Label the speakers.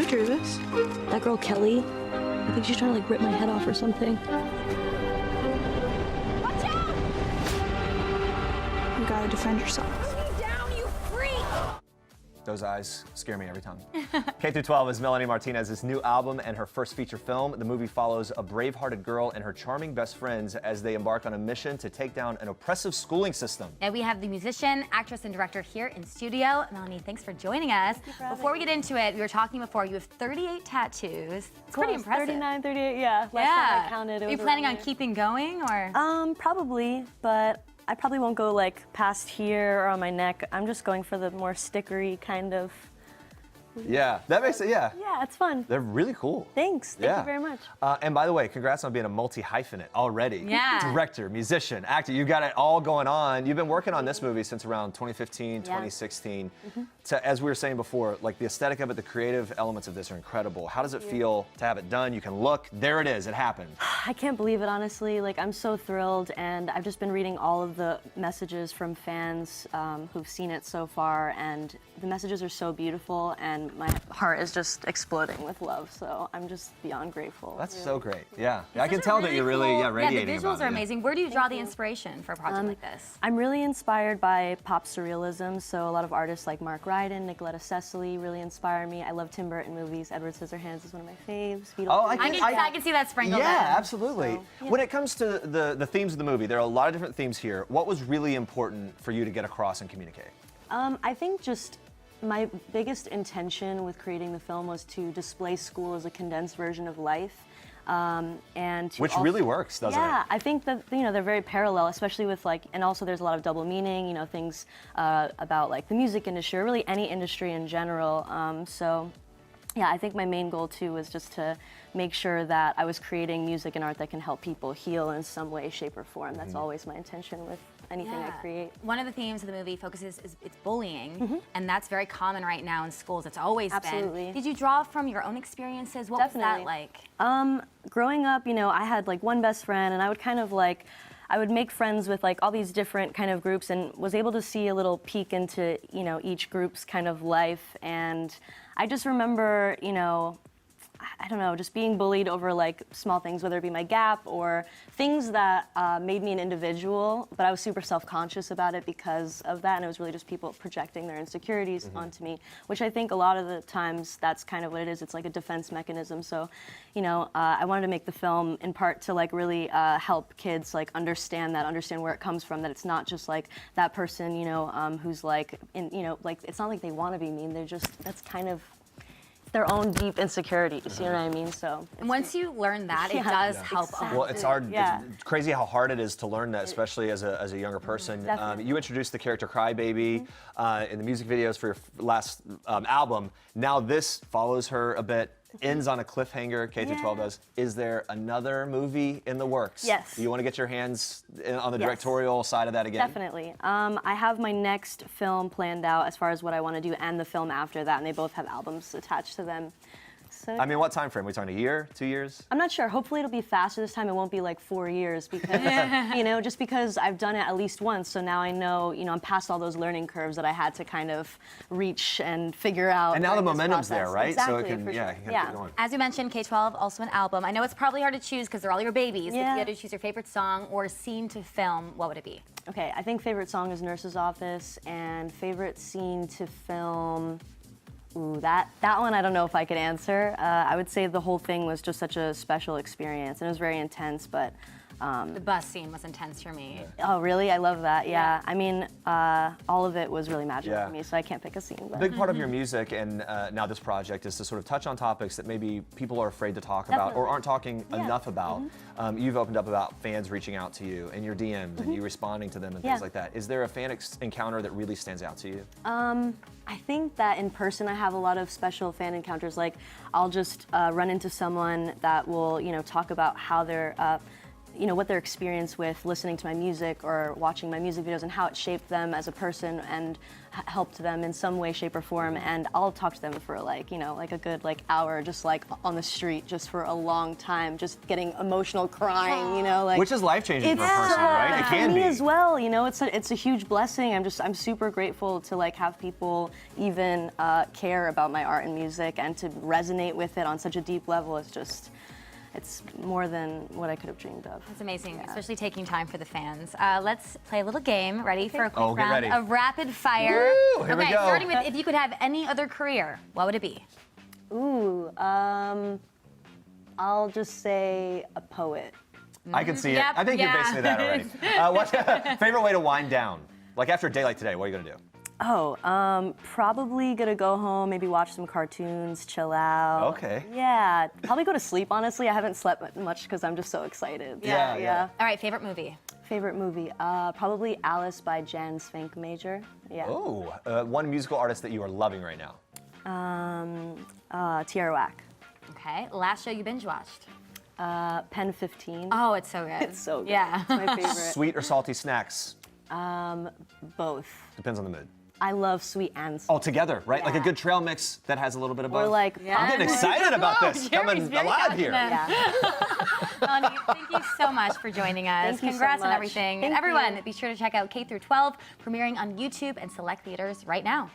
Speaker 1: so nervous. That girl Kelly, I think she's trying to like rip my head off or something.
Speaker 2: Watch out!
Speaker 3: You gotta defend yourself.
Speaker 2: Put me down, you freak!
Speaker 4: Those eyes scare me every time. K-12 is Melanie Martinez's new album and her first feature film. The movie follows a brave-hearted girl and her charming best friends as they embark on a mission to take down an oppressive schooling system.
Speaker 5: And we have the musician, actress, and director here in studio. Melanie, thanks for joining us. Before we get into it, we were talking before, you have 38 tattoos. It's pretty impressive.
Speaker 6: 39, 38, yeah. Last time I counted, it
Speaker 5: Are
Speaker 6: was
Speaker 5: you planning on
Speaker 6: around
Speaker 5: keeping going, or?
Speaker 6: Probably, but I probably won't go like past here or on my neck. I'm just going for the more stickery kind of.
Speaker 4: Yeah, that makes it, yeah.
Speaker 6: Yeah, it's fun.
Speaker 4: They're really cool.
Speaker 6: Thanks. Thank you very much.
Speaker 4: And by the way, congrats on being a multi-hyphenate already.
Speaker 5: Yeah.
Speaker 4: Director, musician, actor, you got it all going on. You've been working on this movie since around 2015, 2016. As we were saying before, like the aesthetic of it, the creative elements of this are incredible. How does it feel to have it done? You can look, there it is, it happened.
Speaker 6: I can't believe it, honestly. Like, I'm so thrilled, and I've just been reading all of the messages from fans who've seen it so far, and the messages are so beautiful, and my heart is just exploding with love, so I'm just beyond grateful.
Speaker 4: That's so great, yeah. I can tell that you're really radiating.
Speaker 5: Yeah, the visuals are amazing. Where do you draw the inspiration for a project like this?
Speaker 6: I'm really inspired by pop surrealism, so a lot of artists like Mark Ryden, Nicoletta Cecily really inspire me. I love Tim Burton movies. Edward Scissorhands is one of my faves.
Speaker 5: I can see that sprinkled in.
Speaker 4: Yeah, absolutely.
Speaker 6: So, yeah.
Speaker 4: When it comes to the themes of the movie, there are a lot of different themes here. What was really important for you to get across and communicate?
Speaker 6: I think just my biggest intention with creating the film was to display school as a condensed version of life. And to
Speaker 4: Which really works, doesn't it?
Speaker 6: Yeah, I think that, you know, they're very parallel, especially with like, and also there's a lot of double meaning, you know, things about like the music industry, or really any industry in general. So yeah, I think my main goal too was just to make sure that I was creating music and art that can help people heal in some way, shape, or form. That's always my intention with anything I create.
Speaker 5: One of the themes of the movie focuses is it's bullying, and that's very common right now in schools. It's always been. Did you draw from your own experiences? What was that like?
Speaker 6: Growing up, you know, I had like one best friend, and I would kind of like, I would make friends with like all these different kind of groups, and was able to see a little peek into, you know, each group's kind of life. And I just remember, you know, I don't know, just being bullied over like small things, whether it be my gap or things that made me an individual, but I was super self-conscious about it because of that, and it was really just people projecting their insecurities onto me, which I think a lot of the times that's kind of what it is. It's like a defense mechanism. So, you know, I wanted to make the film in part to like really help kids like understand where it comes from, that it's not just like that person, you know, who's like, you know, like it's not like they want to be mean. They're just, that's kind of their own deep insecurities, you know what I mean? So.
Speaker 5: And once you learn that, it does help.
Speaker 6: Exactly.
Speaker 4: Well, it's hard. It's crazy how hard it is to learn that, especially as a younger person. You introduced the character Crybaby in the music videos for your last album. Now this follows her a bit, ends on a cliffhanger. K-12 does. Is there another movie in the works?
Speaker 6: Yes.
Speaker 4: You want to get your hands on the directorial side of that again?
Speaker 6: Definitely. I have my next film planned out as far as what I want to do, and the film after that, and they both have albums attached to them. So,
Speaker 4: I mean, what time frame? Are we talking a year, 2 years?
Speaker 6: I'm not sure. Hopefully it'll be faster this time. It won't be like 4 years because, you know, just because I've done it at least once. So now I know, you know, I'm past all those learning curves that I had to kind of reach and figure out.
Speaker 4: And now the momentum's there, right?
Speaker 6: Exactly,
Speaker 4: so it can,
Speaker 6: for sure.
Speaker 4: it can keep going.
Speaker 5: As you mentioned, K-12, also an album. I know it's probably hard to choose because they're all your babies. But if you had to choose your favorite song or scene to film, what would it be?
Speaker 6: Okay, I think favorite song is Nurse's Office, and favorite scene to film, ooh, that one I don't know if I could answer. I would say the whole thing was just such a special experience, and it was very intense, but
Speaker 5: the bus scene was intense for me.
Speaker 6: Oh, really? I love that, yeah. I mean, all of it was really magical for me, so I can't pick a scene. But.
Speaker 4: A big part of your music and now this project is to sort of touch on topics that maybe people are afraid to talk about or aren't talking enough about. You've opened up about fans reaching out to you and your DMs and you responding to them and things like that. Is there a fan encounter that really stands out to you?
Speaker 6: I think that in person I have a lot of special fan encounters. Like, I'll just run into someone that will, you know, talk about how they're what their experience with listening to my music or watching my music videos and how it shaped them as a person and helped them in some way, shape, or form. And I'll talk to them for like a good hour, just like on the street, just for a long time, just getting emotional, crying,
Speaker 4: Which is life-changing for a person, right? It can
Speaker 6: for
Speaker 4: be.
Speaker 6: me as well, it's a huge blessing. I'm super grateful to have people even care about my art and music and to resonate with it on such a deep level. It's more than what I could have dreamed of.
Speaker 5: That's amazing, especially taking time for the fans. Let's play a little game. Ready for a quick
Speaker 4: get
Speaker 5: round
Speaker 4: ready.
Speaker 5: of rapid fire?
Speaker 4: Woo, here we
Speaker 5: okay,
Speaker 4: go.
Speaker 5: starting with if you could have any other career, what would it be?
Speaker 6: Ooh, I'll just say a poet.
Speaker 4: I can see
Speaker 5: Yep,
Speaker 4: it. I think you're basically that already. What's favorite way to wind down? Like after a day like today, what are you gonna do?
Speaker 6: Oh, probably gonna go home, maybe watch some cartoons, chill out.
Speaker 4: Okay.
Speaker 6: Yeah, probably go to sleep, honestly. I haven't slept much because I'm just so excited.
Speaker 4: Yeah.
Speaker 5: All right, favorite movie?
Speaker 6: Favorite movie? Probably Alice by Jan Svank Major. Yeah.
Speaker 4: Oh, one musical artist that you are loving right now.
Speaker 6: Tierra Whack.
Speaker 5: Okay, last show you binge watched?
Speaker 6: Pen 15.
Speaker 5: Oh, it's so good.
Speaker 6: It's so good.
Speaker 5: Yeah.
Speaker 6: It's my favorite.
Speaker 4: Sweet or salty snacks?
Speaker 6: Both.
Speaker 4: Depends on the mood.
Speaker 6: I love sweet and salty.
Speaker 4: All together, right? Like a
Speaker 6: Yeah.
Speaker 4: good trail mix that has a little bit of both.
Speaker 6: Or like,
Speaker 4: I'm getting excited about this.
Speaker 5: Jeremy's
Speaker 4: Coming
Speaker 5: very
Speaker 4: alive here.
Speaker 5: passionate.
Speaker 6: yeah.
Speaker 5: Melanie, thank you so much for joining us.
Speaker 6: Thank you so
Speaker 5: Congrats on
Speaker 6: much.
Speaker 5: everything.
Speaker 6: Thank
Speaker 5: and everyone,
Speaker 6: you.
Speaker 5: be sure to check out K-12 premiering on YouTube and select theaters right now.